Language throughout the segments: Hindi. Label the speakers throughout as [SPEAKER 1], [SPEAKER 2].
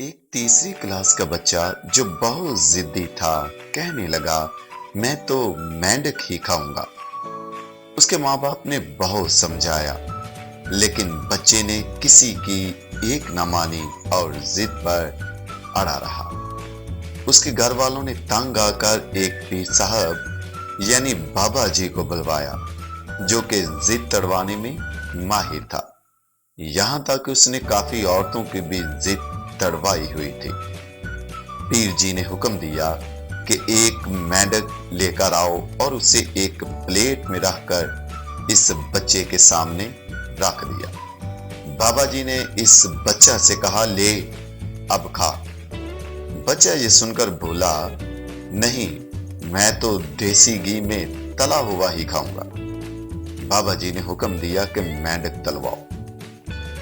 [SPEAKER 1] एक तीसरी क्लास का बच्चा जो बहुत जिद्दी था कहने लगा, मैं तो मेंढक ही खाऊंगा। उसके माँ बाप ने बहुत समझाया, लेकिन बच्चे ने किसी की एक न मानी और जिद पर अड़ा रहा। उसके घर वालों ने तंग आकर एक पीर साहब यानी बाबा जी को बुलवाया, जो कि जिद तड़वाने में माहिर था। यहाँ तक उसने काफी औरतों की भी जिद तड़वाई हुई थी। पीर जी ने हुक्म दिया कि एक मेंढक लेकर आओ और उसे एक प्लेट में रखकर इस बच्चे के सामने रख दिया। बाबा जी ने इस बच्चा से कहा, ले अब खा। बच्चा ये सुनकर बोला, नहीं, मैं तो देसी घी में तला हुआ ही खाऊंगा। बाबा जी ने हुक्म दिया कि मेंढक तलवाओ।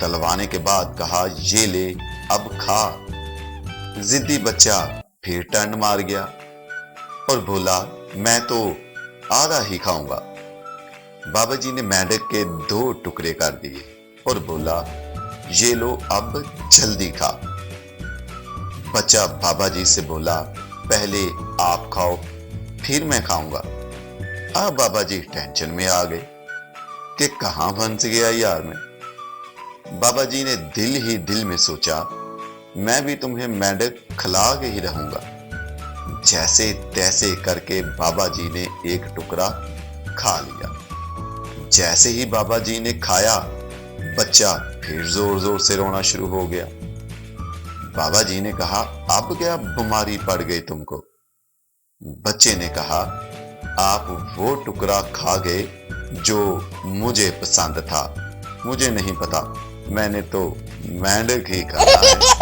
[SPEAKER 1] तलवाने के बाद कहा, ये ले अब खा। जिद्दी बच्चा फिर टर्न मार गया और बोला, मैं तो आधा ही खाऊंगा। बाबा जी ने मेंढक के 2 टुकड़े कर दिए और बोला, ये लो अब जल्दी खा। बच्चा बाबा जी से बोला, पहले आप खाओ फिर मैं खाऊंगा। अब बाबा जी टेंशन में आ गए कि कहां फंस गया यार मैं। बाबा जी ने दिल ही दिल में सोचा, मैं भी तुम्हें मेंढक खिला के ही रहूंगा। जैसे तैसे करके बाबा जी ने एक टुकड़ा खा लिया। जैसे ही बाबा जी ने खाया, बच्चा फिर जोर जोर से रोना शुरू हो गया। बाबा जी ने कहा, अब क्या बीमारी पड़ गई तुमको? बच्चे ने कहा, आप वो टुकड़ा खा गए जो मुझे पसंद था। मुझे नहीं पता, मैंने तो मेंढक ही खाया है।